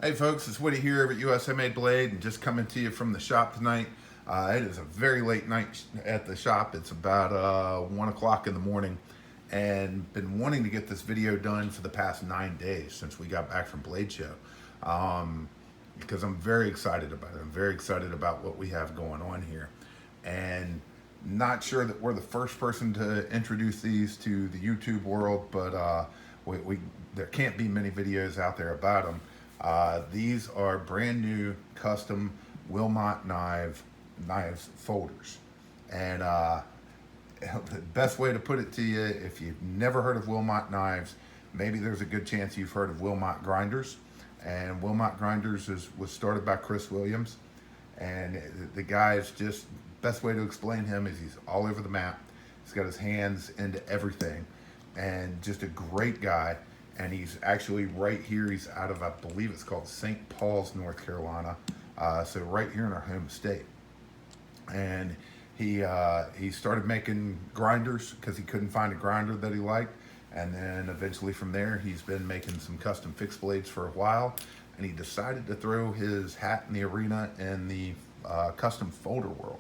Hey folks, it's Woody here at USA Made Blade and just coming to you from the shop tonight. It is a very late night at the shop. It's about 1 o'clock in the morning and been wanting to get this video done for the past 9 days since we got back from Blade Show, because I'm very excited about it. I'm very excited about what we have going on here, and not sure that we're the first person to introduce these to the YouTube world, but there can't be many videos out there about them. These are brand new custom Wilmont knives folders, and the best way to put it to you, if you've never heard of Wilmont knives, maybe there's a good chance you've heard of Wilmont grinders. And Wilmont grinders was started by Chris Williams, and the guy's just, best way to explain him is he's all over the map. He's got his hands into everything, and just a great guy. And he's actually right here. He's out of, I believe it's called St. Paul's, North Carolina. So right here in our home state. And he started making grinders because he couldn't find a grinder that he liked. And then eventually from there, he's been making some custom fixed blades for a while. And he decided to throw his hat in the arena in the custom folder world.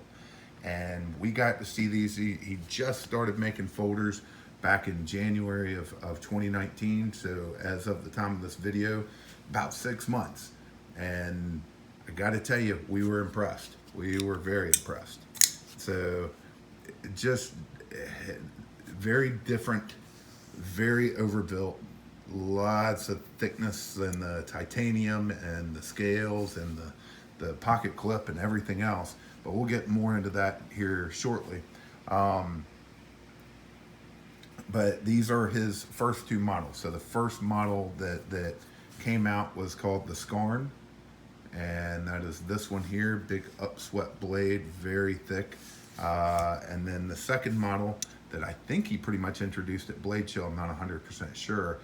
And we got to see these. He just started making folders back in January of 2019, so as of the time of this video, about 6 months. And I gotta tell you, we were impressed. We were very impressed. So just very different, very overbuilt, lots of thickness in the titanium and the scales and the pocket clip and everything else, but we'll get more into that here shortly. But these are his first two models. So the first model that came out was called the Scorn, and that is this one here, big upswept blade, very thick. And then the second model that I think he pretty much introduced at Blade Show, I'm not 100% sure,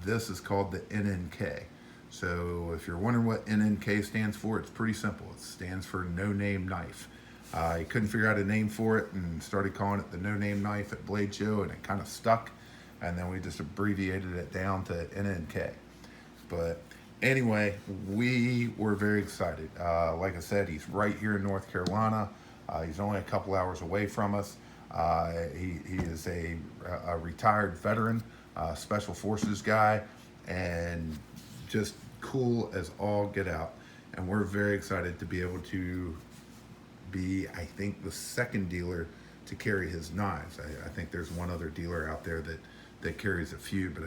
this is called the NNK. So if you're wondering what NNK stands for, it's pretty simple. It stands for No Name Knife. He couldn't figure out a name for it and started calling it the No Name Knife at Blade Show, and it kind of stuck, and then we just abbreviated it down to NNK. But anyway, we were very excited. Like I said, he's right here in North Carolina. He's only a couple hours away from us. He is a retired veteran, special forces guy, and just cool as all get out. And we're very excited to be able to be, I think, the second dealer to carry his knives. I think there's one other dealer out there that carries a few, but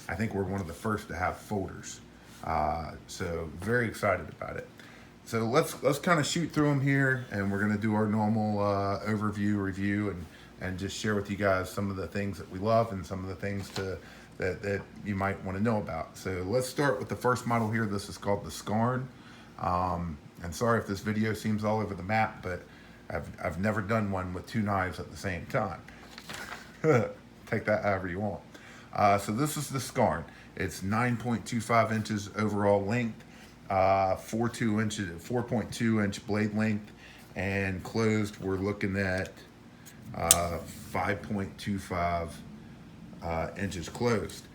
I think we're one of the first to have folders. So very excited about it. So let's kind of shoot through them here, and we're gonna do our normal overview, review, and just share with you guys some of the things that we love and some of the things that you might want to know about. So let's start with the first model here. This is called the Scorn. And sorry if this video seems all over the map, but I've never done one with two knives at the same time. Take that however you want. So this is the Scorn. It's 9.25 inches overall length, 4.2 inch blade length, and closed we're looking at 5.25 inches closed.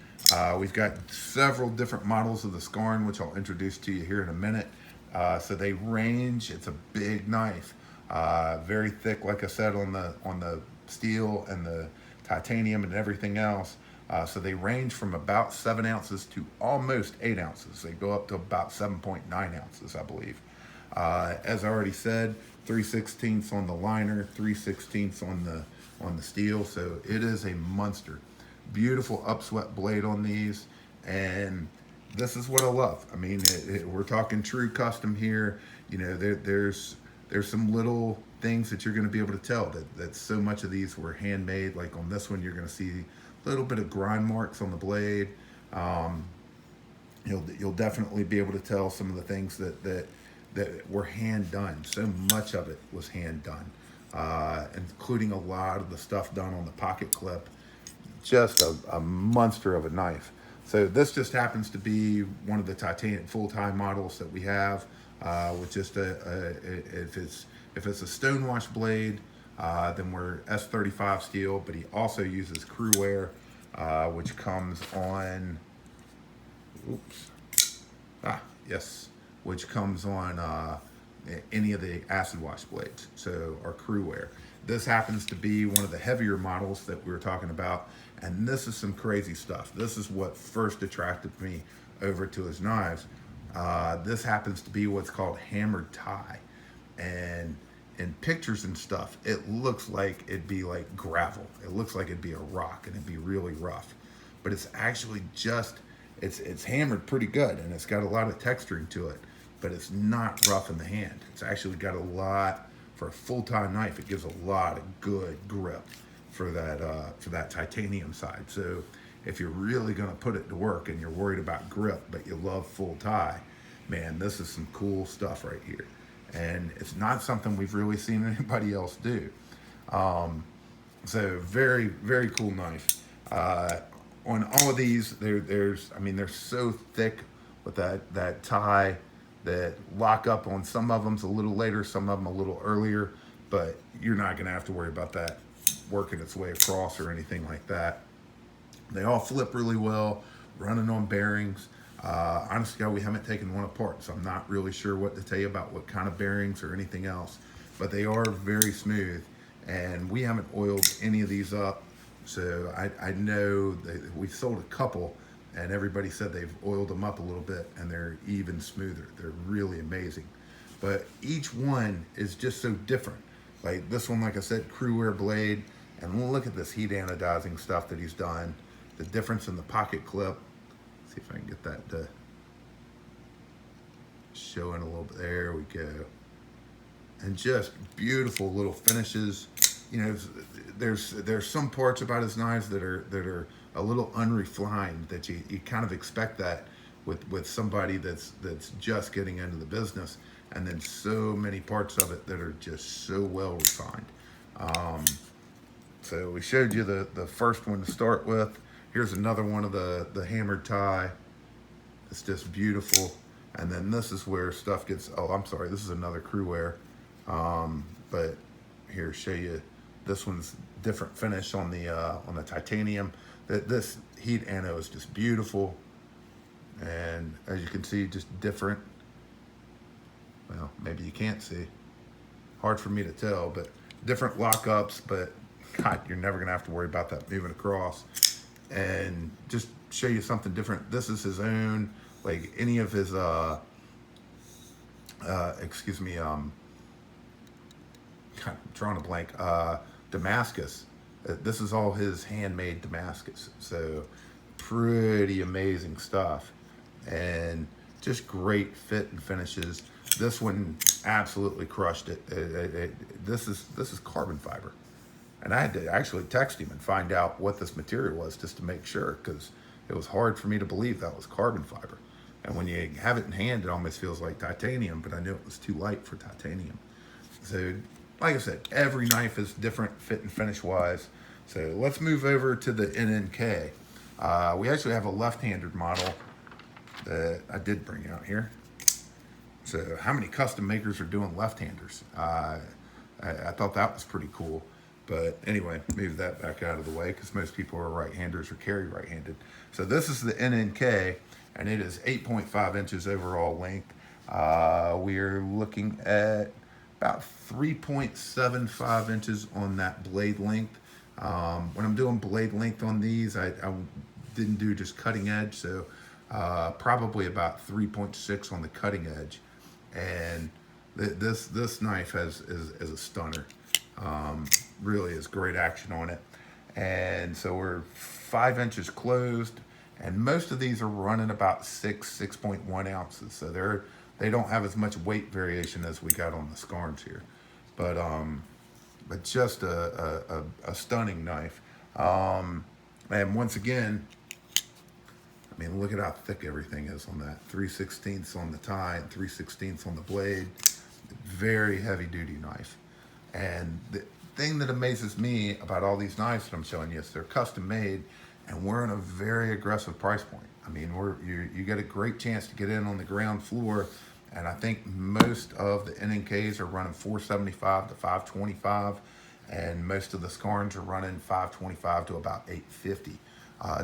We've got several different models of the Scorn, which I'll introduce to you here in a minute. So they range. It's a big knife, very thick, like I said, on the steel and the titanium and everything else. So they range from about 7 ounces to almost 8 ounces. They go up to about 7.9 ounces, I believe. As I already said, 3/16 on the liner, 3/16 on the steel. So it is a monster. Beautiful upswept blade on these, and this is what I love. I mean, we're talking true custom here. You know, there's some little things that you're going to be able to tell that so much of these were handmade. Like on this one, you're going to see a little bit of grind marks on the blade. You'll definitely be able to tell some of the things that were hand done. So much of it was hand done, including a lot of the stuff done on the pocket clip. Just a monster of a knife. So this just happens to be one of the titanium full-time models that we have, with just if it's a stonewash blade, then we're S35 steel, but he also uses crew wear, which comes on, oops, Ah, yes, which comes on any of the acid wash blades, so our crew wear. This happens to be one of the heavier models that we were talking about, and this is some crazy stuff. This is what first attracted me over to his knives. This happens to be what's called hammered tie, and in pictures and stuff, it looks like it'd be like gravel. It looks like it'd be a rock, and it'd be really rough, but it's actually just it's hammered pretty good, and it's got a lot of texturing to it, but it's not rough in the hand. It's actually got a lot for a full-time knife. It gives a lot of good grip for that titanium side. So if you're really going to put it to work and you're worried about grip, but you love full tie, man, this is some cool stuff right here. And it's not something we've really seen anybody else do. So very, very cool knife. On all of these, they're so thick with that tie that lock up on some of them's a little later, some of them a little earlier, but you're not gonna have to worry about that working its way across or anything like that. They all flip really well, running on bearings. Honestly, we haven't taken one apart, so I'm not really sure what to tell you about what kind of bearings or anything else, but they are very smooth, and we haven't oiled any of these up. So I know that we've sold a couple, and everybody said they've oiled them up a little bit, and they're even smoother. They're really amazing. But each one is just so different. Like this one, like I said, crew wear blade, and look at this heat anodizing stuff that he's done. The difference in the pocket clip. Let's see if I can get that to show in a little bit. There we go. And just beautiful little finishes. You know, there's some parts about his knives that are a little unrefined, that you kind of expect that with somebody that's just getting into the business, and then so many parts of it that are just so well refined. So we showed you the first one to start with. Here's another one of the hammered tie. It's just beautiful. And then this is where stuff gets, oh, I'm sorry, this is another crew wear. But here, show you, this one's different finish on the titanium. This heat ano is just beautiful. And as you can see, just different. Well, maybe you can't see. Hard for me to tell, but different lockups, but God, you're never gonna have to worry about that moving across. And just show you something different. This is his own, like any of his, excuse me, God, I'm drawing a blank, Damascus. This is all his handmade Damascus. So pretty amazing stuff. And just great fit and finishes. This one absolutely crushed it. This is carbon fiber. And I had to actually text him and find out what this material was just to make sure, because it was hard for me to believe that was carbon fiber. And when you have it in hand, it almost feels like titanium, but I knew it was too light for titanium. So, like I said, every knife is different fit and finish wise. So let's move over to the NNK. We actually have a left-handed model that I did bring out here. So how many custom makers are doing left-handers? I thought that was pretty cool. But anyway, move that back out of the way, because most people are right-handers or carry right-handed. So this is the NNK, and it is 8.5 inches overall length. We're looking at about 3.75 inches on that blade length. When I'm doing blade length on these, I didn't do just cutting edge, so probably about 3.6 on the cutting edge. And this knife is a stunner. Really is great action on it. And so we're 5 inches closed, and most of these are running about 6.1 ounces. So they don't have as much weight variation as we got on the Scorns here. But just a stunning knife. And once again, I mean, look at how thick everything is on that. 3/16 on the tie and 3/16 on the blade. Very heavy duty knife. And the thing that amazes me about all these knives that I'm showing you is they're custom made, and we're in a very aggressive price point. I mean, you get a great chance to get in on the ground floor, and I think most of the NNKs are running $475 to $525, and most of the Scorns are running $525 to about $850,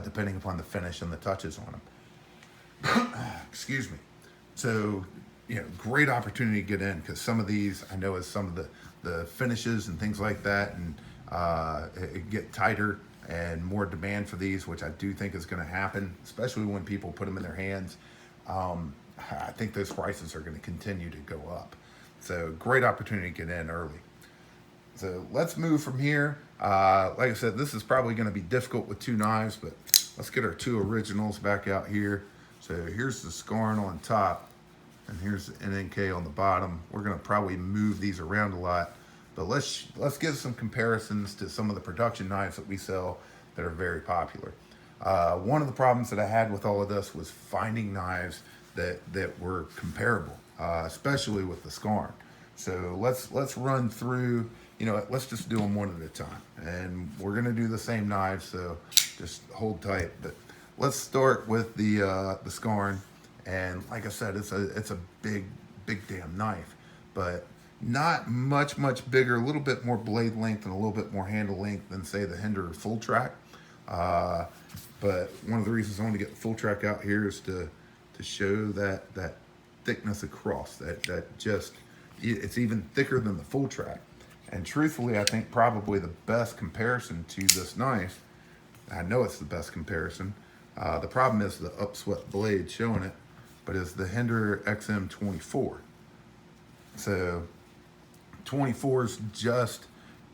depending upon the finish and the touches on them. Excuse me. So, great opportunity to get in, because some of these, I know, as some of the finishes and things like that, and it get tighter and more demand for these, which I do think is going to happen, especially when people put them in their hands. I think those prices are going to continue to go up. So great opportunity to get in early. So let's move from here. Like I said, this is probably going to be difficult with two knives, but let's get our two originals back out here. So here's the Scorn on top, and here's the NNK on the bottom. We're going to probably move these around a lot, but let's give some comparisons to some of the production knives that we sell that are very popular. One of the problems that I had with all of this was finding knives that were comparable, especially with the Scorn. So let's run through. Let's just do them one at a time, and we're gonna do the same knives, so just hold tight. But let's start with the Scorn, and like I said, it's a big damn knife, but not much bigger. A little bit more blade length and a little bit more handle length than, say, the Hinder Full Track. But one of the reasons I want to get the Full Track out here is to show that thickness across. That just, it's even thicker than the Full Track. And truthfully, I think probably the best comparison to this knife, I know it's the best comparison, the problem is the upswept blade showing it, but is the Hinder XM24. So 24 is just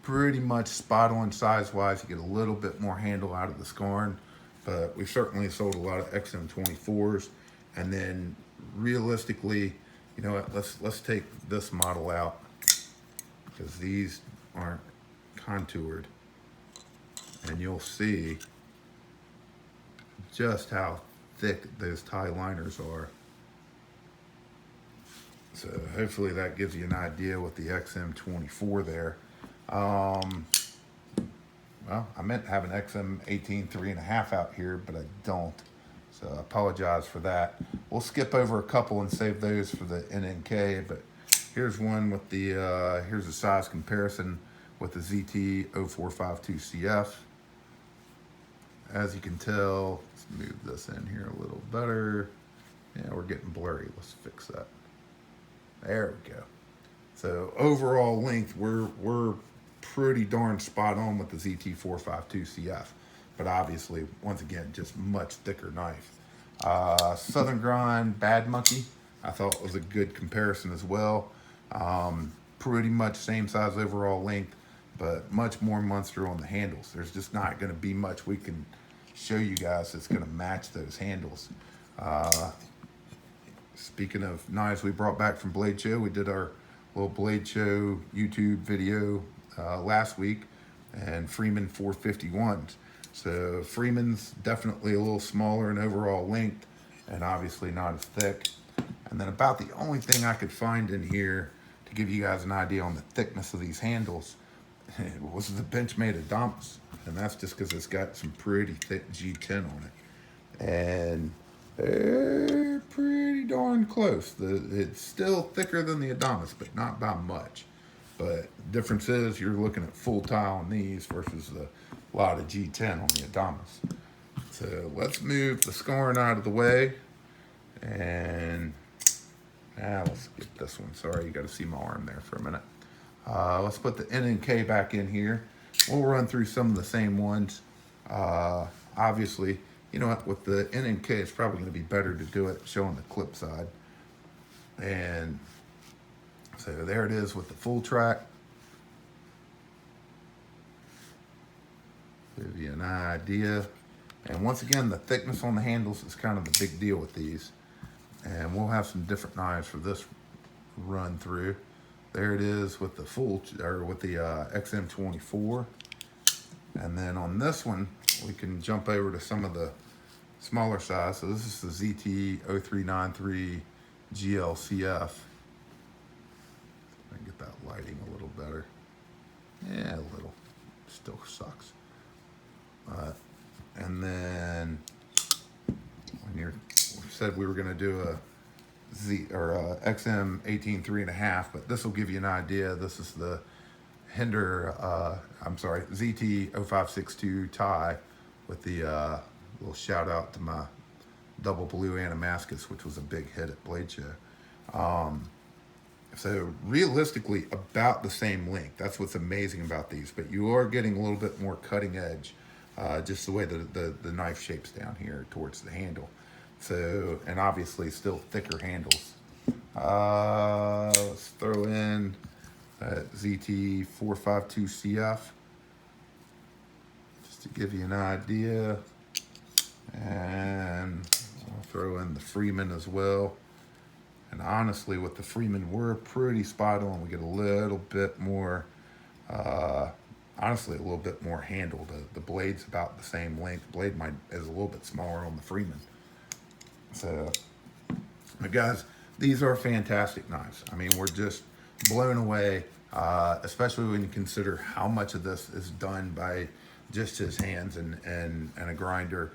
pretty much spot on size-wise. You get a little bit more handle out of the Scorn, but we've certainly sold a lot of XM24s. And then realistically, let's take this model out, because these aren't contoured, and you'll see just how thick those tie liners are. So hopefully that gives you an idea with the XM24 there. Well, I meant to have an XM18 3.5 out here, but I don't. So I apologize for that. We'll skip over a couple and save those for the NNK, but here's one with the, here's a size comparison with the ZT0452CF. As you can tell, let's move this in here a little better. Yeah, we're getting blurry. Let's fix that. There we go. So overall length, we're pretty darn spot on with the ZT452CF, but obviously, once again, just much thicker knife. Southern Grind Bad Monkey, I thought was a good comparison as well. Pretty much same size overall length, but much more monster on the handles. There's just not going to be much we can show you guys that's going to match those handles. Speaking of knives we brought back from Blade Show, we did our little Blade Show YouTube video last week, and Freeman 451s. So Freeman's definitely a little smaller in overall length, and obviously not as thick. And then about the only thing I could find in here to give you guys an idea on the thickness of these handles was the Benchmade Adamas, and that's just because it's got some pretty thick G10 on it, and they're pretty darn close. It's still thicker than the Adamas, but not by much. But the difference is you're looking at full tile on these versus a lot of G10 on the Adamas. So let's move the Scorn out of the way, and let's get this one. Sorry, you got to see my arm there for a minute. Let's put the NNK back in here. We'll run through some of the same ones. Obviously, with the NNK, it's probably going to be better to do it showing the clip side. And so there it is with the Full Track. Give you an idea. And once again, the thickness on the handles is kind of the big deal with these. And we'll have some different knives for this run through. There it is with the XM24. And then on this one, we can jump over to some of the smaller size. So this is the ZT0393 GLCF. I can get that lighting a little better. Yeah, a little. Still sucks. And then when we said we were going to do a XM18 3.5, but this will give you an idea. This is the Hinder, ZT0562 tie with the little shout out to my double blue Animascus, which was a big hit at Blade Show. So realistically, about the same length. That's what's amazing about these. But you are getting a little bit more cutting edge, just the way the knife shapes down here towards the handle. So, and obviously still thicker handles. Let's throw in that ZT452CF just to give you an idea. And I'll throw in the Freeman as well. And honestly, with the Freeman, we're pretty spot on. We get a little bit more, honestly, a little bit more handle. The blade's about the same length. The blade is a little bit smaller on the Freeman. So, but guys, these are fantastic knives. I mean, we're just blown away, especially when you consider how much of this is done by just his hands and a grinder.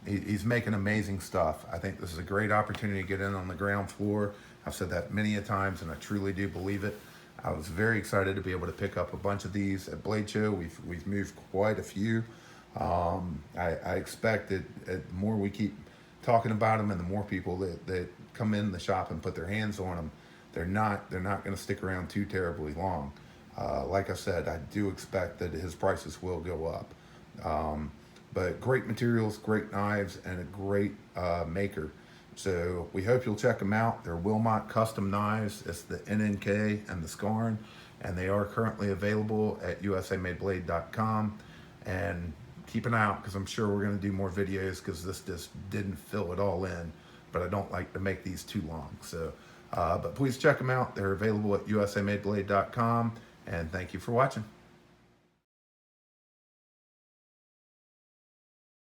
He's making amazing stuff. I think this is a great opportunity to get in on the ground floor. I've said that many a times, and I truly do believe it. I was very excited to be able to pick up a bunch of these at Blade Show. We've moved quite a few. I expect that the more we keep talking about them, and the more people that come in the shop and put their hands on them, they're not going to stick around too terribly long. Like I said, I do expect that his prices will go up. But great materials, great knives, and a great maker. So we hope you'll check them out. They're Wilmont custom knives. It's the NNK and the Scorn, and they are currently available at usamadeblade.com. And keep an eye out, because I'm sure we're going to do more videos, because this just didn't fill it all in. But I don't like to make these too long. So, but please check them out. They're available at usamadeblade.com. And thank you for watching.